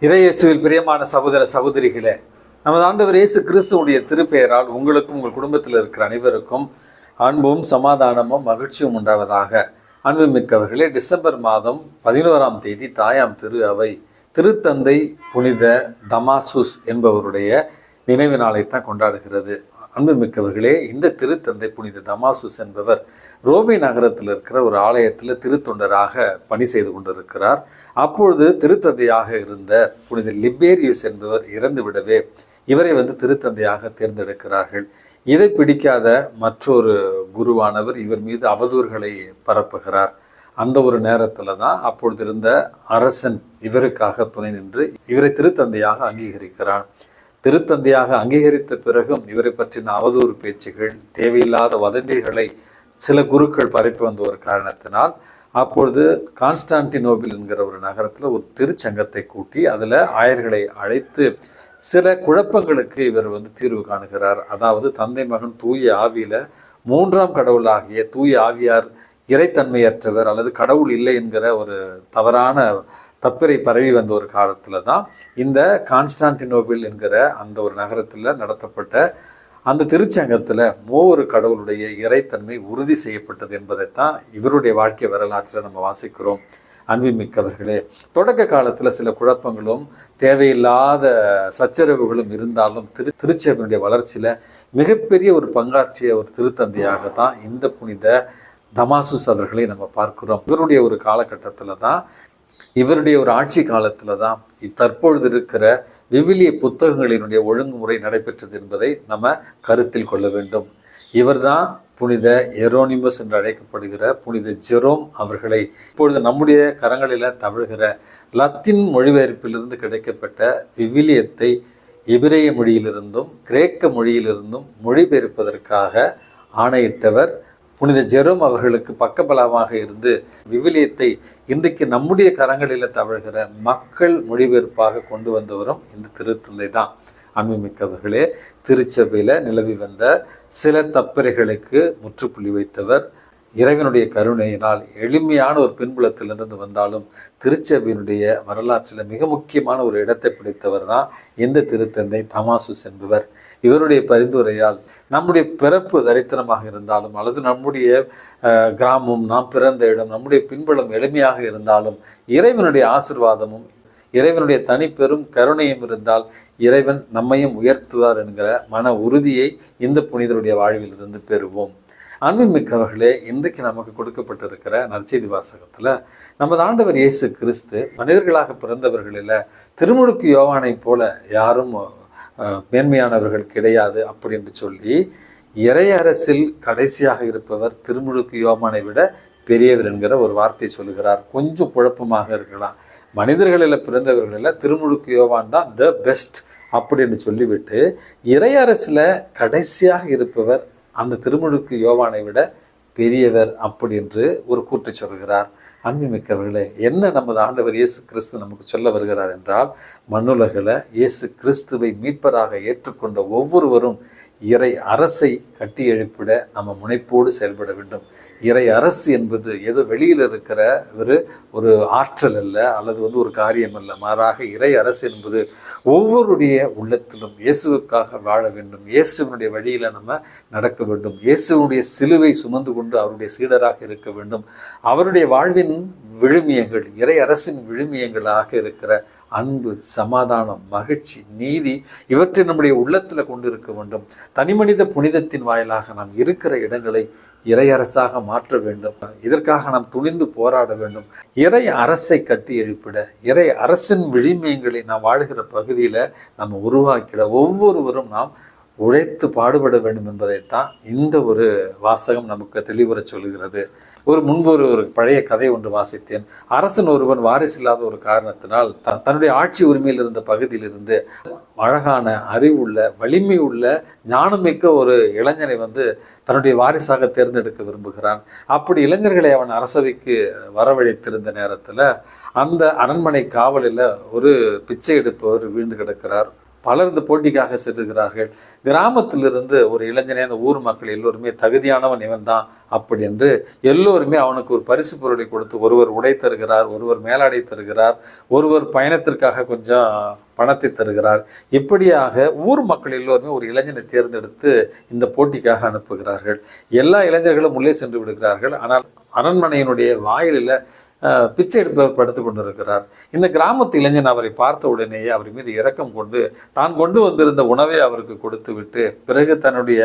இறையேசுவில் பிரியமான சகோதர சகோதரிகளே, நமது ஆண்டவர் இயேசு கிறிஸ்துவுடைய திருப்பெயரால் உங்களுக்கும் உங்கள் குடும்பத்தில் இருக்கிற அனைவருக்கும் அன்பும் சமாதானமும் மகிழ்ச்சியும் உண்டாவதாக. அன்புமிக்கவர்களே, டிசம்பர் மாதம் 11ஆம் தேதி தாயாம் திரு அவை திருத்தந்தை புனித தமாசுஸ் என்பவருடைய நினைவு நாளைத்தான் கொண்டாடுகிறது. அன்புமிக்கவர்களே, இந்த திருத்தந்தை புனித தமாசுஸ் என்பவர் ரோமை நகரத்தில் இருக்கிற ஒரு ஆலயத்தில் திருத்தொண்டராக பணி செய்து கொண்டிருக்கிறார். அப்பொழுது திருத்தந்தையாக இருந்த புனித லிபேரியஸ் என்பவர் இறந்துவிடவே இவரை திருத்தந்தையாக தேர்ந்தெடுக்கிறார்கள். இதை பிடிக்காத மற்றொரு குருவானவர் இவர் மீது அவதூறுகளை பரப்புகிறார். அந்த ஒரு நேரத்தில் தான் அப்பொழுது இருந்த அரசன் இவருக்காக துணை நின்று இவரை திருத்தந்தையாக அங்கீகரிக்கிறான். திருத்தந்தையாக அங்கீகரித்த பிறகும் இவரை பற்றின அவதூறு பேச்சுகள், தேவையில்லாத வதந்திகளை சில குருக்கள் பரப்பி வந்த ஒரு காரணத்தினால் அப்பொழுது கான்ஸ்டான்டினோபிள் என்கிற ஒரு நகரத்தில் ஒரு திருச்சங்கத்தை கூட்டி அதில் ஆயர்களை அழைத்து சில குழப்பங்களுக்கு இவர் தீர்வு காணுகிறார். அதாவது தந்தை மகன் தூய ஆவியில மூன்றாம் கடவுளாகிய தூய ஆவியார் இறைத்தன்மையற்றவர் அல்லது கடவுள் இல்லை என்கிற ஒரு தவறான தப்பிரை பரவி வந்த ஒரு காலத்துல தான் இந்த கான்ஸ்டான்டினோபிள் என்கிற அந்த ஒரு நகரத்துல நடத்தப்பட்ட அந்த திருச்சங்கத்துல மூவொரு கடவுளுடைய இறைத்தன்மை உறுதி செய்யப்பட்டது என்பதைத்தான் இவருடைய வாழ்க்கை வரலாற்றில் நம்ம வாசிக்கிறோம். அன்புமிக்கவர்களே, தொடக்க காலத்துல சில குழப்பங்களும் தேவையில்லாத சச்சரவுகளும் இருந்தாலும் திருச்சபையினுடைய வளர்ச்சியில மிகப்பெரிய ஒரு பங்காற்றிய ஒரு திருத்தந்தையாகத்தான் இந்த புனித தமாசுஸ் அவர்களை நம்ம பார்க்கிறோம். இவருடைய ஒரு காலகட்டத்துல தான், இவருடைய ஒரு ஆட்சி காலத்துல தான் தற்பொழுது இருக்கிற விவிலிய புத்தகங்களினுடைய ஒழுங்குமுறை நடைபெற்றது என்பதை நம்ம கருத்தில் கொள்ள வேண்டும். இவர்தான் புனித எரோனிமஸ் என்று அழைக்கப்படுகிற புனித ஜெரோம் அவர்களை இப்பொழுது நம்முடைய கரங்களில தவழுகிற லத்தீன் மொழிபெயர்ப்பிலிருந்து கிடைக்கப்பட்ட விவிலியத்தை எபிரேய மொழியிலிருந்தும் கிரேக்க மொழியிலிருந்தும் மொழிபெயர்ப்பதற்காக ஆணையிட்டவர். புனித ஜெரோம் அவர்களுக்கு பக்கபலமாக இருந்து விவிலியத்தை இன்றைக்கு நம்முடைய கரங்களில் தவழ்கிற மக்கள் மொழிபெயர்ப்பாக கொண்டு வந்தவரும் இந்த திருத்தந்தை தான். அன்புமிக்கவர்களே, திருச்சபையில நிலவி வந்த சில தப்பறைகளுக்கு முற்றுப்புள்ளி வைத்தவர். இறைவனுடைய கருணையினால் எளிமையான ஒரு பின்புலத்திலிருந்து வந்தாலும் திருச்சபையினுடைய வரலாற்றில் மிக முக்கியமான ஒரு இடத்தை பிடித்தவர் தான் இந்த திருத்தந்தை தமாசுஸ் என்பவர். இவருடைய பரிந்துரையால் நம்முடைய பிறப்பு தரித்திரமாக இருந்தாலும் அல்லது நம்முடைய கிராமம், நாம் பிறந்த இடம், நம்முடைய பின்புலம் எளிமையாக இருந்தாலும் இறைவனுடைய ஆசிர்வாதமும் இறைவனுடைய தனிப்பெரும் கருணையும் இருந்தால் இறைவன் நம்மையும் உயர்த்துவார் என்கிற மன உறுதியை இந்த புனிதருடைய வாழ்வில் இருந்து பெறுவோம். அன்புமிக்கவர்களே, இன்றைக்கு நமக்கு கொடுக்கப்பட்டிருக்கிற நற்செய்தி வாசகத்துல நமது ஆண்டவர் இயேசு கிறிஸ்து மனிதர்களாக பிறந்தவர்களில் திருமுழுக்கு யோவானை போல யாரும் மேன்மையானவர்கள் கிடையாது அப்படி என்று சொல்லி இறை அரசில் கடைசியாக இருப்பவர் திருமுழுக்கு யோவானை விட பெரியவர் என்கிற ஒரு வார்த்தை சொல்லுகிறார். கொஞ்சம் குழப்பமாக இருக்கலாம். மனிதர்களில் பிறந்தவர்களில் திருமுழுக்கு யோவான் தான் த பெஸ்ட் அப்படின்னு சொல்லிவிட்டு இறை அரசுல கடைசியாக இருப்பவர் அந்த திருமுழுக்கு யோவானை விட பெரியவர் அப்படி என்று ஒரு கூற்று சொல்கிறார். அன்புமிக்கவர்களே, என்ன நமது ஆண்டவர் இயேசு கிறிஸ்து நமக்கு சொல்ல வருகிறார் என்றால், மண்ணுலகில் இயேசு கிறிஸ்துவை மீட்பராக ஏற்றுக்கொண்ட ஒவ்வொருவரும் இறை அரசை கட்டி எழுப்பிட நம்ம முனைப்போடு செயல்பட வேண்டும். இறை அரசு என்பது ஏதோ வெளியில் இருக்கிற ஒரு ஆற்றல் அல்ல அல்லது ஒரு காரியம் அல்ல. மாறாக இறை அரசு என்பது ஒவ்வொருடைய உள்ளத்திலும் இயேசுவுக்காக வாழ வேண்டும், இயேசுவனுடைய வழியில நம்ம நடக்க வேண்டும், இயேசுவனுடைய சிலுவை சுமந்து கொண்டு அவருடைய சீடராக இருக்க வேண்டும். அவருடைய வாழ்வின் விழுமியங்கள், இறை அரசின் விழுமியங்களாக இருக்கிற அன்பு, சமாதானம், மகிழ்ச்சி, நீதி இவற்றை நம்முடைய உள்ளத்துல கொண்டு இருக்க வேண்டும். தனிமனித புனிதத்தின் வாயிலாக நாம் இருக்கிற இடங்களை இறை அரசாக மாற்ற வேண்டும். இதற்காக நாம் துணிந்து போராட வேண்டும். இறை அரசை கட்டி எழுப்பிட, இறை அரசின் விழுமியங்களை நாம் வாழ்கிற பகுதியில நம்ம உருவாக்கிட ஒவ்வொருவரும் நாம் உழைத்து பாடுபட வேண்டும் என்பதைத்தான் இந்த ஒரு வாசகம் நமக்கு தெளிவுற சொல்லுகிறது. முன்பு ஒரு பழைய கதை ஒன்று வாசித்தேன். அரசன் ஒருவன் வாரிசு இல்லாத ஒரு காரணத்தினால் தன்னுடைய ஆட்சி உரிமையில் இருந்த பகுதியிலிருந்து அழகான, அறிவுள்ள, வலிமை உள்ள, ஞானமிக்க ஒரு இளைஞனை தன்னுடைய வாரிசாக தேர்ந்தெடுக்க விரும்புகிறான். அப்படி இளைஞர்களை அவன் அரசவைக்கு வரவழைத்திருந்த நேரத்துல அந்த அரண்மனை காவலில் ஒரு பிச்சை எடுப்பவர் வீழ்ந்து கிடக்கிறார். பலர் இந்த போட்டிக்காக செல்லுகிறார்கள். கிராமத்திலிருந்து ஒரு இளைஞனே அந்த ஊர் மக்கள் எல்லோருமே தகுதியானவன் இவன் தான் அப்படி என்று எல்லோருமே அவனுக்கு ஒரு பரிசு பொருளை கொடுத்து, ஒருவர் உடை தருகிறார், ஒருவர் மேலாடை தருகிறார், ஒருவர் பயணத்திற்காக கொஞ்சம் பணத்தை தருகிறார். இப்படியாக ஊர் மக்கள் எல்லோருமே ஒரு இளைஞனை தேர்ந்தெடுத்து இந்த போட்டிக்காக அனுப்புகிறார்கள். எல்லா இளைஞர்களும் உள்ளே சென்று விடுகிறார்கள். ஆனால் அரண்மனையினுடைய வாயிலில் பிச்சை எடுப்பவர் படுத்து கொண்டிருக்கிறார். இந்த கிராமத்து இளைஞன் அவரை பார்த்த உடனேயே அவர் மீது இரக்கம் கொண்டு தான் கொண்டு வந்திருந்த உணவை அவருக்கு கொடுத்து விட்டு, பிறகு தன்னுடைய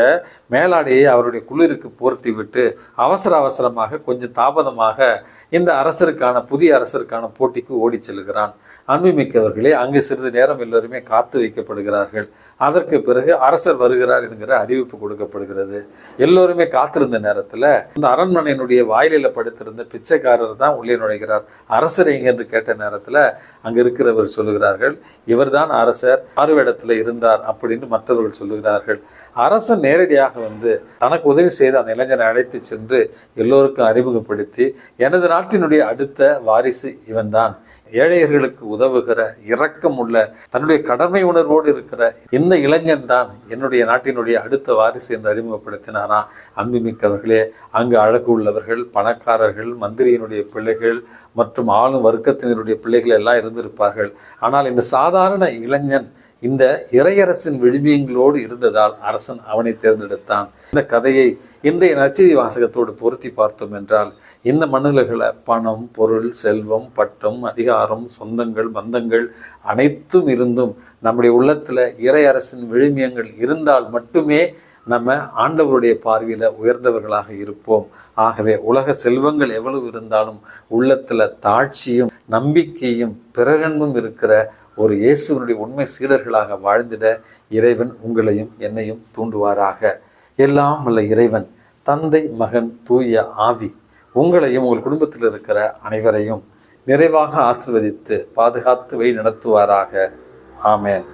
மேலாடையை அவருடைய குளிருக்கு போர்த்தி விட்டு அவசரமாக கொஞ்சம் தாமதமாக இந்த புதிய அரசருக்கான போட்டிக்கு ஓடி செல்கிறான். அன்புமிக்கவர்களே, அங்கு சிறிது நேரம் எல்லோருமே காத்து வைக்கப்படுகிறார்கள். அதற்கு பிறகு அரசர் வருகிறார் என்கிற அறிவிப்பு கொடுக்கப்படுகிறது. எல்லோருமே காத்திருந்த நேரத்தில் இந்த அரண்மனையினுடைய வாயிலில் படுத்திருந்த பிச்சைக்காரர் தான் உள்ளே நுழைகிறார். அரசர் எங்க என்று கேட்ட நேரத்தில் அங்க இருக்கிறவர் சொல்லுகிறார்கள், இவர்தான் அரசர், மாறுவேடத்தில் இருந்தார் அப்படின்னு மற்றவர்கள் சொல்லுகிறார்கள். அரசன் நேரடியாக வந்து தனக்கு உதவி செய்து அந்த இளைஞனை அழைத்து சென்று எல்லோருக்கும் அறிமுகப்படுத்தி, எனது நாட்டினுடைய அடுத்த வாரிசு இவன்தான், ஏழையர்களுக்கு உதவுகிற இரக்கம் உள்ள தன்னுடைய கடமை உணர்வோடு இருக்கிற இந்த இளைஞன் தான் என்னுடைய நாட்டினுடைய அடுத்த வாரிசு என்று அறிமுகப்படுத்தினாரா. அன்புமிக்கவர்களே, அங்கு அழகு உள்ளவர்கள், பணக்காரர்கள், மந்திரியினுடைய பிள்ளைகள் மற்றும் ஆளும் வர்க்கத்தினருடைய பிள்ளைகள் எல்லாம் இருந்திருப்பார்கள். ஆனால் இந்த சாதாரண இளைஞன் இந்த இறையரசின் விழுமியங்களோடு இருந்ததால் அரசன் அவனை தேர்ந்தெடுத்தான். இந்த கதையை இன்றைய நற்செய்தி வாசகத்தோடு பொருத்தி பார்த்தோம் என்றால், இந்த மண்ணுலகில் பணம், பொருள், செல்வம், பட்டம், அதிகாரம், சொந்தங்கள், பந்தங்கள் அனைத்தும் இருந்தும் நம்முடைய உள்ளத்தில் இறையரசின் விழுமியங்கள் இருந்தால் மட்டுமே நம்ம ஆண்டவருடைய பார்வையில் உயர்ந்தவர்களாக இருப்போம். ஆகவே உலக செல்வங்கள் எவ்வளவு இருந்தாலும் உள்ளத்தில் தாட்சியும் நம்பிக்கையும் பிறரன்பும் இருக்கிற ஒரு இயேசுவனுடைய உண்மை சீடர்களாக வாழ்ந்திட இறைவன் உங்களையும் என்னையும் தூண்டுவாராக. எல்லாம் வல்ல இறைவன் தந்தை, மகன், தூய ஆவி உங்களையும் உங்கள் குடும்பத்தில் இருக்கிற அனைவரையும் நிறைவாக ஆசீர்வதித்து பாதுகாத்து வழி நடத்துவாராக. ஆமென்.